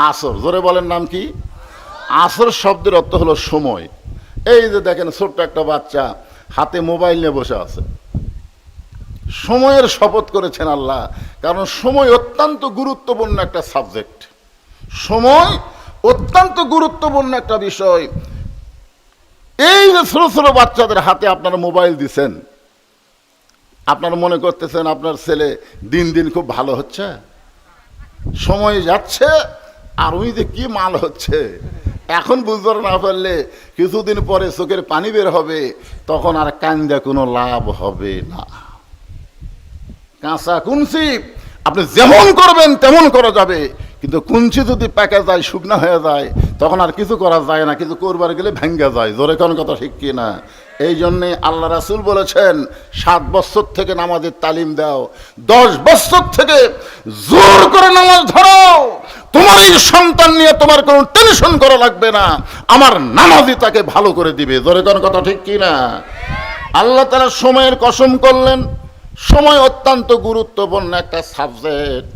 আসর, জোরে বলেন নাম কি? আসর শব্দের অর্থ হলো সময়। এই যে দেখেন ছোট্ট একটা বাচ্চা হাতে মোবাইল নিয়ে বসে আছে, সময়ের শপথ করেছেন আল্লাহ, কারণ সময় অত্যন্ত গুরুত্বপূর্ণ একটা সাবজেক্ট। সময় অত্যন্ত গুরুত্বপূর্ণ একটা বিষয়। এই যে ছোট ছোট বাচ্চাদের হাতে আপনারা মোবাইল দিচ্ছেন, আপনারা মনে করতেছেন আপনার ছেলে দিন দিন খুব ভালো হচ্ছে, সময় যাচ্ছে আর ওই যে কি মাল হচ্ছে, এখন বুঝতে না পারলে কিছুদিন পরে চোখের পানি বের হবে, তখন আর কান্দা কোনো লাভ হবে না। কাঁচা কুঞ্চি আপনি যেমন করবেন তেমন করা যাবে, কিন্তু কুঞ্চি যদি পেকে যায়, শুকনা হয়ে যায়, তখন আর কিছু করা যায় না, কিছু করবার গেলে ভেঙ্গে যায়। জোরে কোন কথা ঠিক কি না? এই জন্যে আল্লাহ রাসূল বলেছেন 7 বছর থেকে নামাজের তালিম দাও, 10 বছর থেকে জোর করে নামাজ ধরো, তোমার এই সন্তান নিয়ে তোমার কোনো টেনশন করা লাগবে না, আমার নামাজই তাকে ভালো করে দিবে। জোরে কোন কথা ঠিক কি না? আল্লাহ তাআলা সময়ের কসম করলেন। সময় অত্যন্ত গুরুত্বপূর্ণ একটা সাবজেক্ট।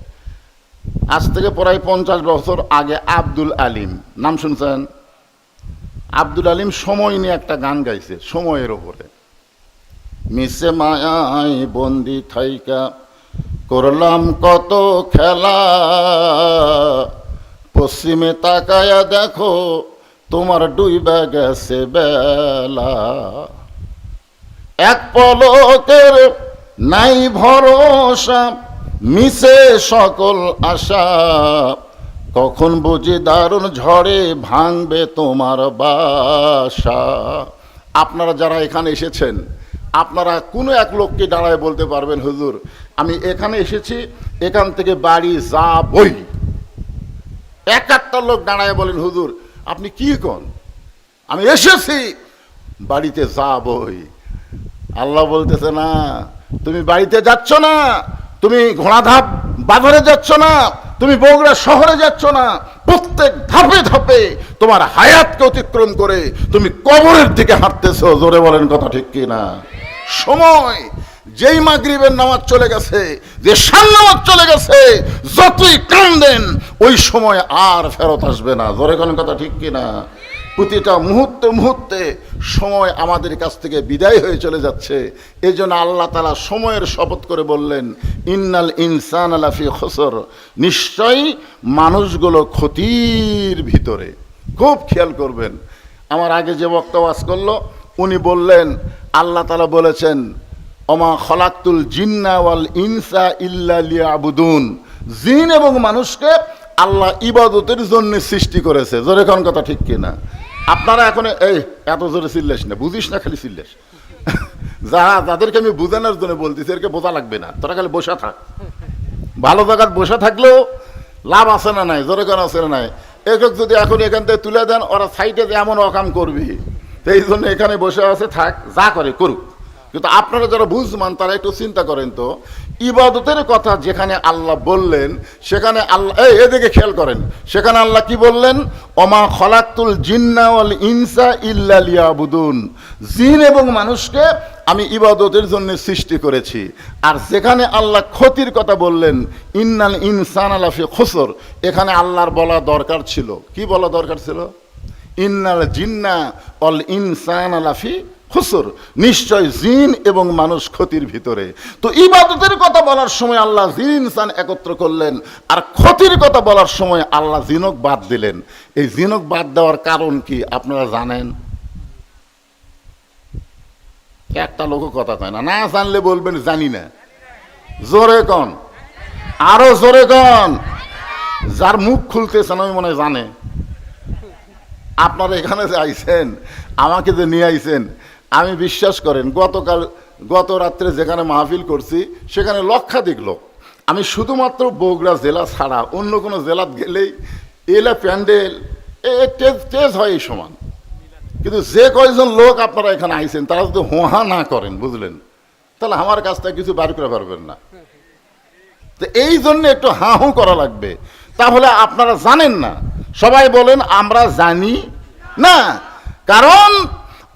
আজ থেকে প্রায় 50 বছর আগে আব্দুল আলিম, নাম শুনছেন? আব্দুল আলিম সময় নিয়ে একটা গান গাইছে, সময়ের ওপরে। মিশে মায়ায় বন্দি থাইকা করলাম কত খেলা, পশ্চিমে তাকায়া দেখো তোমার ডুইবা গেছে বেলা, এক পলকের নাই ভরসা, মিশে সকল আশা, কখন বুঝি দারুণ ঝড়ে ভাঙবে তোমার বাসা। আপনারা যারা এখানে এসেছেন, আপনারা কোনো এক লোককে দাঁড়ায় বলতে পারবেন, হুজুর আমি এখানে এসেছি, এখান থেকে বাড়ি যাবই। একটা লোক দাঁড়ায় বলেন, হুজুর আপনি কি কোন? আমি এসেছি বাড়িতে যাবই। আল্লাহ বলতেছে না, তুমি বাড়িতে যাচ্ছ না, তুমি ঘোড়াধাপ বাজারে যাচ্ছ না, তুমি বগুড়া শহরে যাচ্ছ না, প্রত্যেক ধাপে ধাপে তোমার হায়াতকে অতিক্রম করে তুমি কবরের দিকে হাঁটতেছো। জোরে বলেন কথা ঠিক কি না? সময় যেই মাগরিবের নামাজ চলে গেছে, যে শান নামাজ চলে গেছে, যতই কান্দেন ওই সময় আর ফেরত আসবে না। জোরে বলেন কথা ঠিক কি না? প্রতিটা মুহূর্তে মুহূর্তে সময় আমাদের কাছ থেকে বিদায় হয়ে চলে যাচ্ছে। এই জন্য আল্লাহ তাআলা সময়ের শপথ করে বললেন, ইন্নাল ইনসানা লাফি খুসর, নিশ্চয়ই মানুষগুলো ক্ষতির ভিতরে। খুব খেয়াল করবেন। আমার আগে যে বক্তা ওয়াজ করলো উনি বললেন, আল্লাহ তাআলা বলেছেন, ওমা খলাকতুল জিন্না ওয়াল ইনসা ইল্লা লিয়াবুদুন, জিন এবং মানুষকে আল্লাহ ইবাদতের জন্য সৃষ্টি করেছে। জোরে কোন কথা ঠিক কিনা? আপনারা এখন এই এত জোরে চিল্লাস না, বুঝিস না, খালি চিল্লাস। যাদেরকে আমি বোঝানোর জন্য বলতেছি, এরকে বোঝা লাগবে না, তোরা খালি বসে থাক। ভালো জায়গায় বসে থাকলেও লাভ আছে না নাই? জোরে কোন আছে না নাই? একক যদি এখন এখান থেকে তুলে দেন, ওরা সাইডে যে এমন অকাম করবি, এই জন্য এখানে বসে আছে, থাক, যা করে করুক। কিন্তু আপনারা যারা বুঝমান তারা একটু চিন্তা করেন তো, ইবাদতের কথা যেখানে আল্লাহ বললেন, সেখানে আল্লাহ এদিকে খেয়াল করেন, সেখানে আল্লাহ কি বললেন? ওমা খলাকতুল জিন্না ওয়াল ইনসা ইল্লা লিয়াবুদুন, জিন এবং মানুষকে আমি ইবাদতের জন্য সৃষ্টি করেছি। আর যেখানে আল্লাহ ক্ষতির কথা বললেন, ইন্নাল ইনসানা লাফি খুসর, এখানে আল্লাহর বলা দরকার ছিল, কি বলা দরকার ছিল? ইন্নাল জিন্না ওয়াল ইনসানা লাফি খুসর, নিশ্চয় জিন এবং মানুষ ক্ষতির ভিতরে। তো ইবাদতের কথা বলার সময় আল্লাহ জিন ইনসান একত্র করলেন, আর ক্ষতির কথা বলার সময় আল্লাহ জিনক বাদ দিলেন। এই জিনক বাদ দেওয়ার কারণ কি আপনারা জানেন? একটা লোক কথা কয় না, না জানলে বলবেন জানি না। জোরে কন, আরো জোরে কন। যার মুখ খুলতেছেন ওই মনে জানে। আপনারা এখানে যে আইছেন, আমাকে যে নিয়ে আইছেন, আমি বিশ্বাস করেন গত রাত্রে যেখানে মাহফিল করছি সেখানে লক্ষাধিক লোক। আমি শুধুমাত্র বগুড়া জেলা ছাড়া অন্য কোনো জেলাত গেলেই এলা প্যান্ডেল তেজ হয় এই সমান। কিন্তু যে কয়জন লোক আপনারা এখানে আইছেন তারা যদি হোহা না করেন, বুঝলেন, তাহলে আমার কাছ থেকে কিছু বার করে পারবেন না। তো এই জন্য একটু হাঁ হু করা লাগবে। তাহলে আপনারা জানেন না, সবাই বলেন আমরা জানি না, কারণ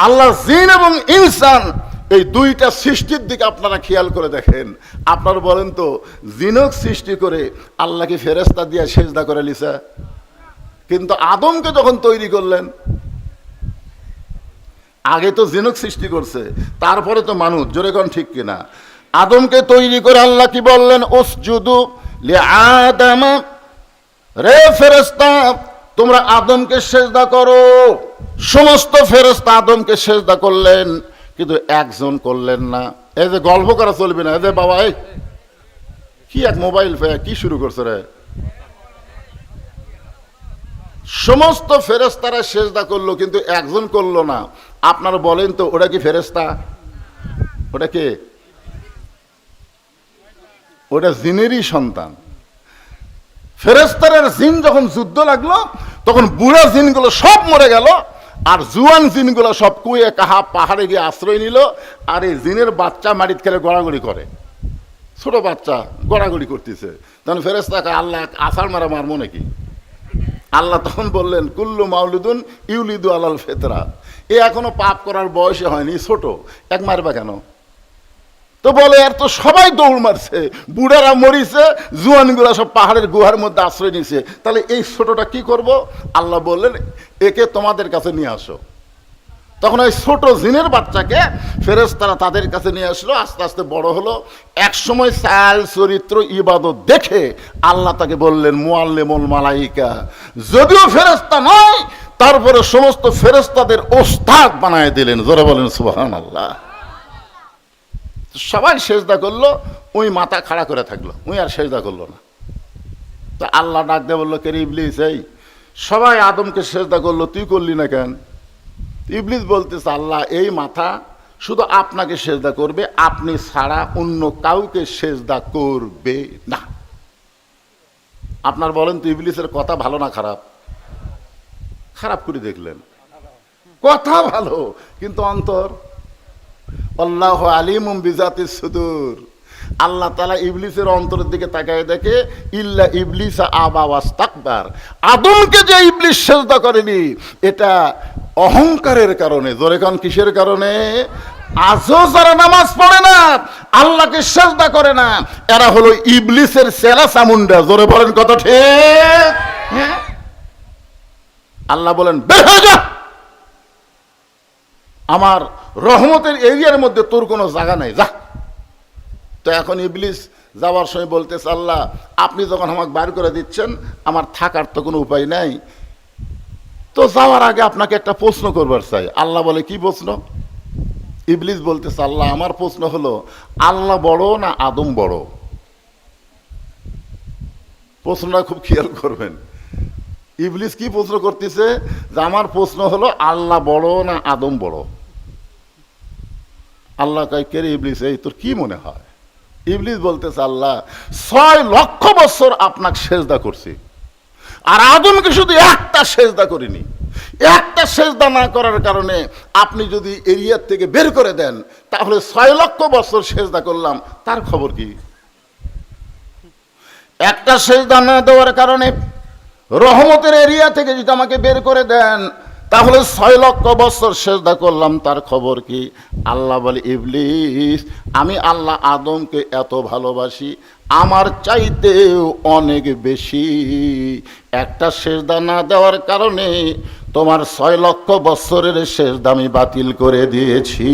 আল্লাহ জিন এবং ইনসান এই দুইটা সৃষ্টির দিকে আপনারা খেয়াল করে দেখেন। আপনারা বলেন তো, জিনক সৃষ্টি করে আল্লাহকে ফেরেশতা দিয়ে সেজদা করে লিসা? কিন্তু আদমকে যখন তৈরি করলেন, আগে তো জিনুক সৃষ্টি করছে, তারপরে তো মানুষ, জোরে কোন ঠিক কিনা? আদমকে তৈরি করে আল্লাহ কি বললেন? উসজুদু লিআদম, রে ফেরেশতা তোমরা আদমকে সেজদা করো। সমস্ত ফেরেশতা আদমকে সেজদা করলেন, কিন্তু একজন করলেন না। এই যে গল্প করা চলবে না, এই যে বাবা এই কি এক মোবাইল কি শুরু করছে রে? সমস্ত ফেরেশতারা সেজদা করলো, কিন্তু একজন করলো না। আপনারা বলেন তো, ওটা কি ফেরেশতা? ওটা কে? ওটা জিনেরই সন্তান। ফেরেশতার জিন যখন যুদ্ধ লাগলো, তখন বুড়া জিনগুলো সব মরে গেল, আর জুয়ান জিনগুলো সব কুয়ে কাহা পাহাড়ে গিয়ে আশ্রয় নিল। আর এই জিনের বাচ্চা মাটিতে খেলে গড়াগড়ি করে, ছোট বাচ্চা গড়াগড়ি করতেছে। তখন ফেরেশতাকে আল্লাহ আছাড় মারা মারবো নাকি? আল্লাহ তখন বললেন, কুল্লু মাউলুদুন ইউলিদু আলাল ফিতরা, এ এখনো পাপ করার বয়সে হয়নি, ছোট, এক মারবা কেন? তো বলে আর তো সবাই দৌড় মারছে, বুড়ারা মরিছে, জুয়ানগুলা সব পাহাড়ের গুহার মধ্যে আশ্রয় নিছে, তাহলে এই ছোটটা কি করব? আল্লাহ বললেন, একে তোমাদের কাছে নিয়ে আসো। তখন ওই ছোট জিনের বাচ্চাকে ফেরেশতারা তাদের কাছে নিয়ে আসলো। আস্তে আস্তে বড় হলো। এক সময় চাল চরিত্র ইবাদত দেখে আল্লাহ তাকে বললেন মুআল্লিমুল মালাইকা, যদিও ফেরেশতা নয়, তারপরে সমস্ত ফেরেশতাদের ওস্তাদ বানায় দিলেন। জোরে বলেন সুবহানাল্লাহ। সবাই সেজদা করলো, ওই মাথা খাড়া করে থাকলো, ওই আর সেজদা করলো না। তা আল্লাহ ডাক দিয়ে বললো, কে রে ইবলিস, এই সবাই আদমকে সেজদা করলো, তুই করলি না কেন? ইবলিস বলতেছে, আল্লাহ এই মাথা শুধু আপনাকে সেজদা করবে, আপনি ছাড়া অন্য কাউকে সেজদা করবে না। আপনার বলেন তো, ইবলিসের কথা ভালো না খারাপ? খারাপ করে দেখলেন, কথা ভালো কিন্তু অন্তর। আল্লাহু আলিমুম বিজাতিস সুদূর। আল্লাহ তাআলা ইবলিসের অন্তরের দিকে তাকায় দেখে, ইল্লা ইবলিসা আবা ওয়াস্তাকবার, আদমকে যে ইবলিস সেজদা করেনি, এটা অহংকারের কারণে। জোরে কান, কিসের কারণে? আজও যারা নামাজ পড়ে না, আল্লাহকে সেজদা করে না, এরা হলো ইবলিসের চেলা চামুন্ডা। জোরে বলেন কত ঠিক? হ্যাঁ, আল্লাহ বলেন, বের হয়ে যা, আমার রহমতের এরিয়ার মধ্যে তোর কোনো জায়গা নাই, যা। তো এখন ইবলিস যাওয়ার সময় বলতেছে, আল্লাহ আপনি যখন আমাকে বার করে দিচ্ছেন, আমার থাকার তো কোনো উপায় নাই, তো যাওয়ার আগে আপনাকে একটা প্রশ্ন করবার চাই। আল্লাহ বলে, কি প্রশ্ন? ইবলিস বলতেছে, আল্লাহ আমার প্রশ্ন হলো, আল্লাহ বড় না আদম বড়? প্রশ্নটা খুব খেয়াল করবেন। ইবলিস কি প্রশ্ন করতেছে? যে আমার প্রশ্ন হলো, আল্লাহ বড় না আদম বড়? আল্লাহ কয়, কে রে ইবলিস, এই তোর কি মনে হয়? ইবলিস বলতেছে, আল্লাহ 6 লক্ষ বছর আপনাকে সেজদা করছি, আর আদমকে শুধু একটা সেজদা করিনি। একটা সেজদা না করার কারণে আপনি যদি এরিয়ার থেকে বের করে দেন, তাহলে 6 লক্ষ বছর সেজদা করলাম, তার খবর কি? একটা সেজদা না দেওয়ার কারণে রহমতের এরিয়া থেকে যদি আমাকে বের করে দেন, তাহলে 6 লক্ষ বছর সেজদা করলাম, তার খবর কি? আল্লাহ বলে, ইবলিস আমি আল্লাহ আদমকে এত ভালোবাসি, আমার চাইতেও অনেক বেশি। একটা সেজদা না দেওয়ার কারণে তোমার 6 লক্ষ বছরের সেজদা আমি বাতিল করে দিয়েছি।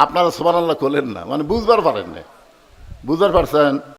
আপনারা সুবহানাল্লাহ করলেন না, মানে বুঝবার পারেন না। বুঝতে পারছেন?